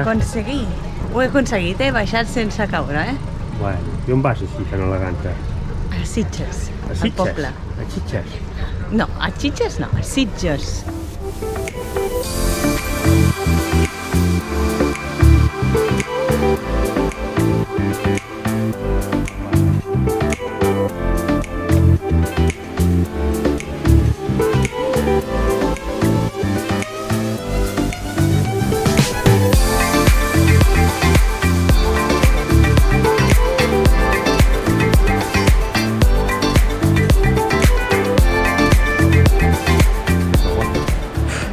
Ho he aconseguit, baixat sense caure, Bueno, i on vas així tan elegant? A Sitges, A al Sitges? poble. A Sitges? No, a Sitges no, a Sitges.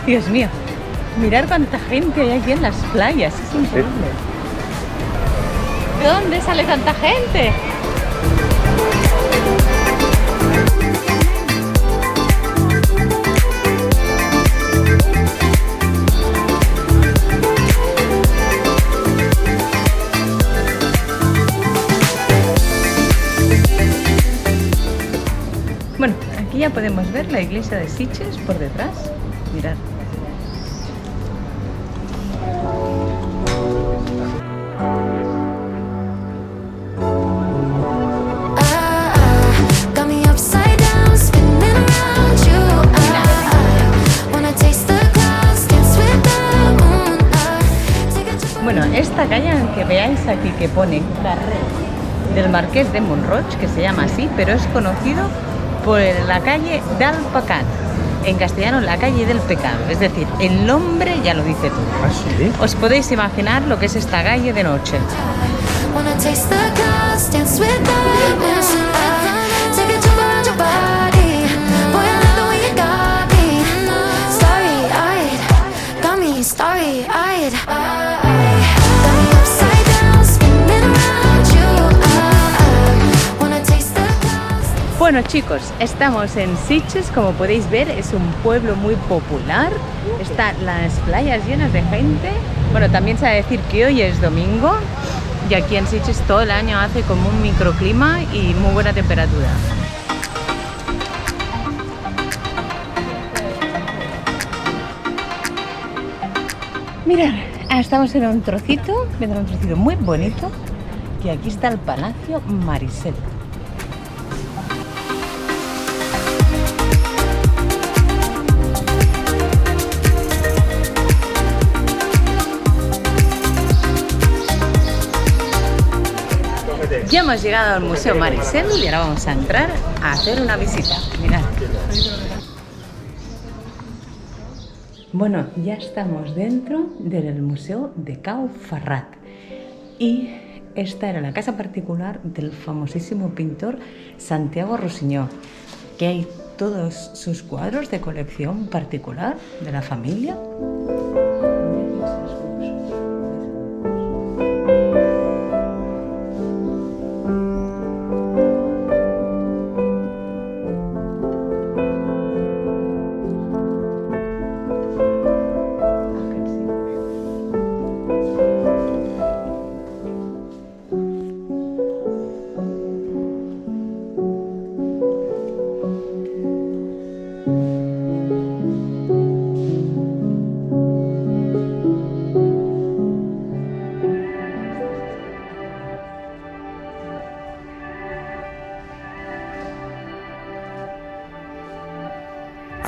Dios mío, mirar cuánta gente hay aquí en las playas, es increíble. ¿De dónde sale tanta gente? Bueno, aquí ya podemos ver la iglesia de Sitges por detrás. Mirad. Bueno, esta calle que veáis aquí que pone Carrer del Marqués de Montroig, que se llama así, pero es conocido por la calle del Pecat. En castellano, la calle del pecado. Es decir, el nombre ya lo dice todo. ¿Ah, sí? Os podéis imaginar lo que es esta calle de noche. Bueno chicos, estamos en Sitges, como podéis ver, es un pueblo muy popular, están las playas llenas de gente. Bueno, también se ha de decir que hoy es domingo y aquí en Sitges todo el año hace como un microclima y muy buena temperatura. Mirad, estamos en un trocito muy bonito, y aquí está el Palacio Marisel. Ya hemos llegado al Museo Marisel y ahora vamos a entrar a hacer una visita. Mirad. Bueno, ya estamos dentro del Museo de Cau Ferrat y esta era la casa particular del famosísimo pintor Santiago Rusiñol, que hay todos sus cuadros de colección particular de la familia.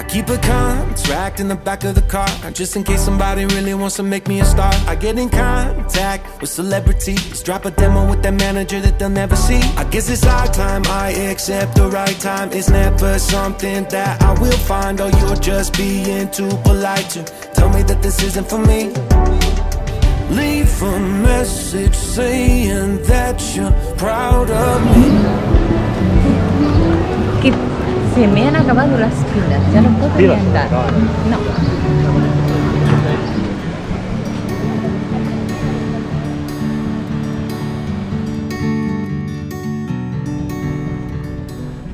Keep a contract in the back of the car, just in case somebody really wants to make me a star. I get in contact with celebrities, drop a demo with that manager that they'll never see. I guess it's our time, I accept the right time. It's never something that I will find, or you're just being too polite to tell me that this isn't for me. Leave a message saying that you're proud of me. Se me han acabado las pilas, ya no puedo ni andar. No.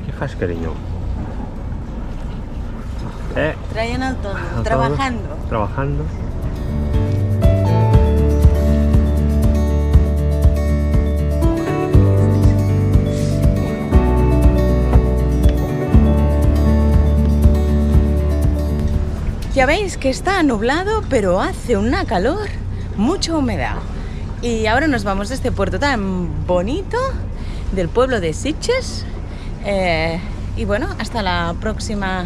¿Qué haces, cariño? Traen autónomo, trabajando. Trabajando. Ya veis que está nublado, pero hace una calor. mucha humedad. Y ahora nos vamos de este puerto tan bonito del pueblo de Sitges. Y bueno, hasta la próxima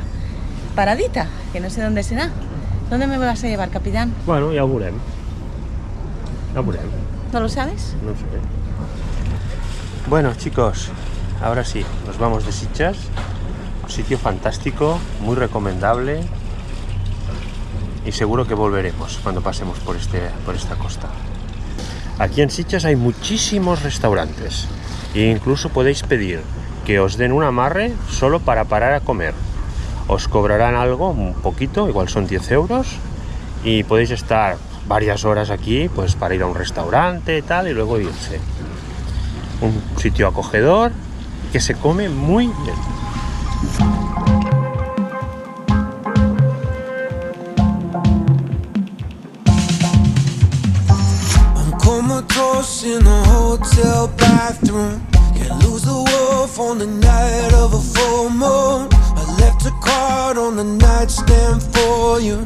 paradita, que no sé dónde será. ¿Dónde me vas a llevar, capitán? Bueno, ja ho veurem. Ja ho veurem. ¿No lo sabes? No sé. Bueno, chicos, ahora sí, nos vamos de Sitges. Un sitio fantástico, muy recomendable. Y seguro que volveremos cuando pasemos por esta costa. Aquí en Sitges hay muchísimos restaurantes. E incluso podéis pedir que os den un amarre solo para parar a comer. Os cobrarán algo, un poquito, igual son 10 euros. Y podéis estar varias horas aquí, pues para ir a un restaurante y tal, y luego irse. Un sitio acogedor que se come muy bien. I'm comatose in a hotel bathroom. Can't lose the wolf on the night of a full moon. I left a card on the nightstand for you.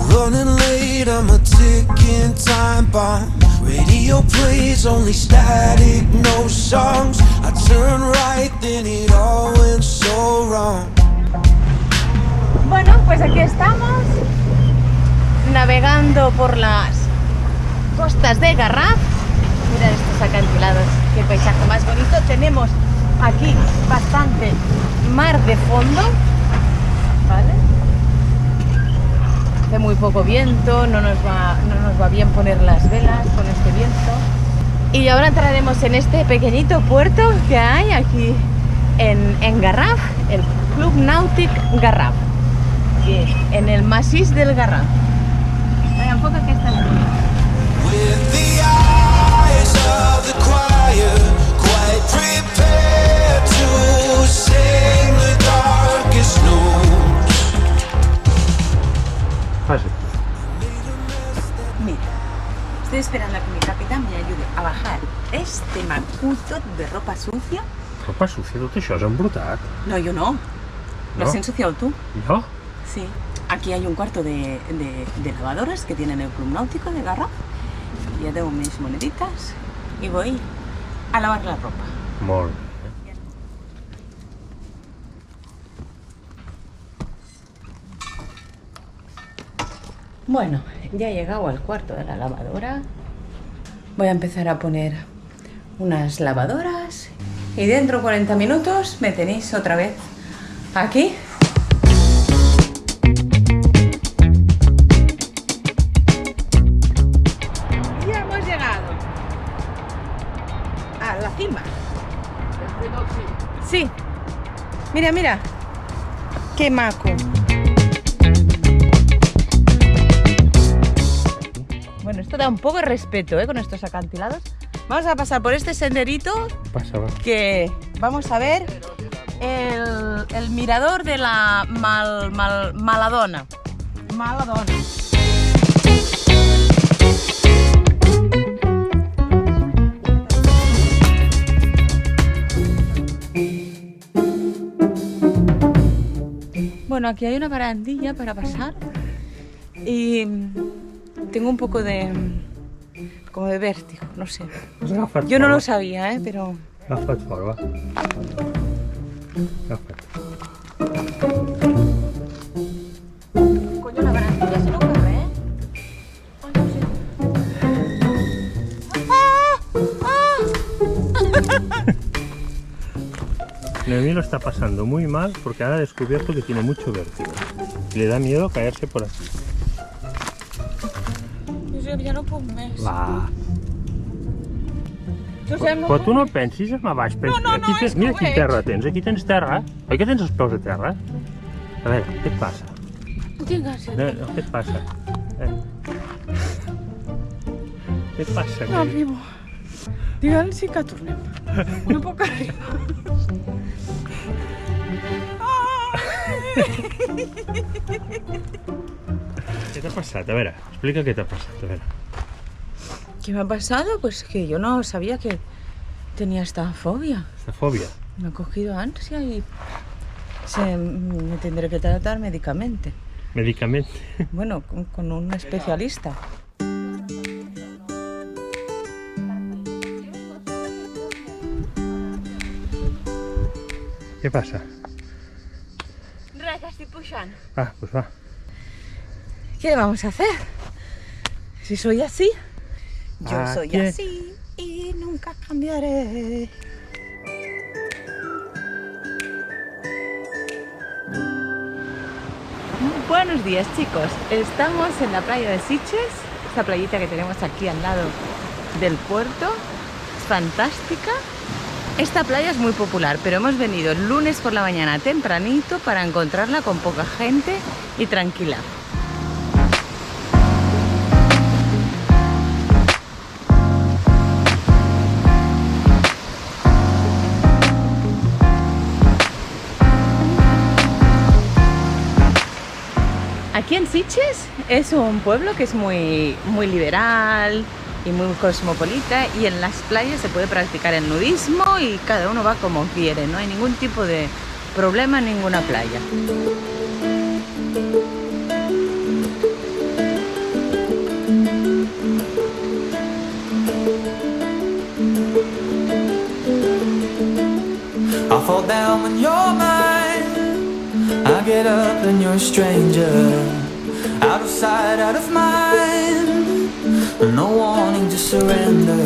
Running late, I'm a ticking time bomb. Radio plays only static, no songs. I turn right, then it all went so wrong. Bueno, pues aquí estamos, navegando por las costas de Garraf. Mira estos acantilados, qué paisaje más bonito. Tenemos aquí bastante mar de fondo, ¿vale? Hace muy poco viento, no nos va bien poner las velas con este viento. Y ahora entraremos en este pequeñito puerto que hay aquí en Garraf, el Club Nàutic Garraf, en el Massís del Garraf. Enfoca que está With the eyes of the choir, quite prepared to sing the darkest news. Pasa. Mira, estoy esperando a que mi capitán me ayude a bajar este macuto de ropa sucia. Ropa sucia, tot això és embrutat. No, yo no. ¿Lo ¿No? has ensuciado tú? Jo? Sí. Aquí hay un cuarto de lavadoras que tienen el Club Náutico de Garraf. Ya tengo mis moneditas y voy a lavar la ropa. Molt. Bueno, ya he llegado al cuarto de la lavadora. Voy a empezar a poner unas lavadoras y dentro de 40 minutos me tenéis otra vez aquí. Ya hemos llegado a la cima. Sí. Mira, mira. Qué maco. Bueno, esto da un poco de respeto, con estos acantilados. Vamos a pasar por este senderito Passa, va. que vamos a ver el mirador de la Maladona. Maladona. Bueno, aquí hay una barandilla para pasar y tengo un poco como de vértigo, no sé. Has agafat Yo no fora, lo sabía, pero... Agafat fora, va. Agafat. Coño, la barandilla se no corre, ¿eh? Ay, no sé. Noemí lo está pasando muy mal porque ahora ha descubierto que tiene mucho vértigo. Y le da miedo caerse por aquí. Josep, ja no puc més. Va. Josep, no Però puc tu no més. pensis en baix. No, no, aquí és que mira ho quin veig. terra tens. Aquí tens terra. Oi que tens els peus a terra? A veure, què et passa? Tinc ànsia. No, què et passa? Què et passa? No arribo. Digue'ns sí que tornem. No puc arribar. Què t'ha passat? A veure, explica què t'ha passat. A veure. ¿Qué me ha pasado? Pues que yo no sabía que tenía esta fobia. Esta fòbia. Me ha cogido ansia y me tendré que tratar médicamente. Médicamente. Bueno, con un especialista. ¿Qué pasa? Res, que estoy pushando. Ah, pues va. ¿Qué le vamos a hacer? Si soy así, yo soy ¿Qué? así y nunca cambiaré. Buenos días, chicos. Estamos en la playa de Sitges, esta playita que tenemos aquí al lado del puerto. Es fantástica. Esta playa es muy popular, pero hemos venido el lunes por la mañana tempranito para encontrarla con poca gente y tranquila. Aquí en Sitges es un pueblo que es muy liberal y muy cosmopolita, y en las playas se puede practicar el nudismo y cada uno va como quiere, no hay ningún tipo de problema en ninguna playa. I fall down when you're mine. I get up and you're a stranger. Out of sight, out of mind. No wanting to surrender.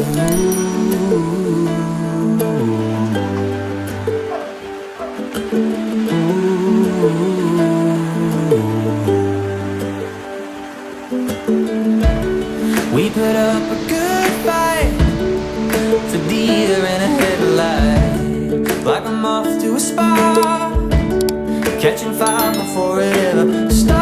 We put up a good fight. It's a deer in a headlight. Like a moth to a spark. Catching fire before it ever starts.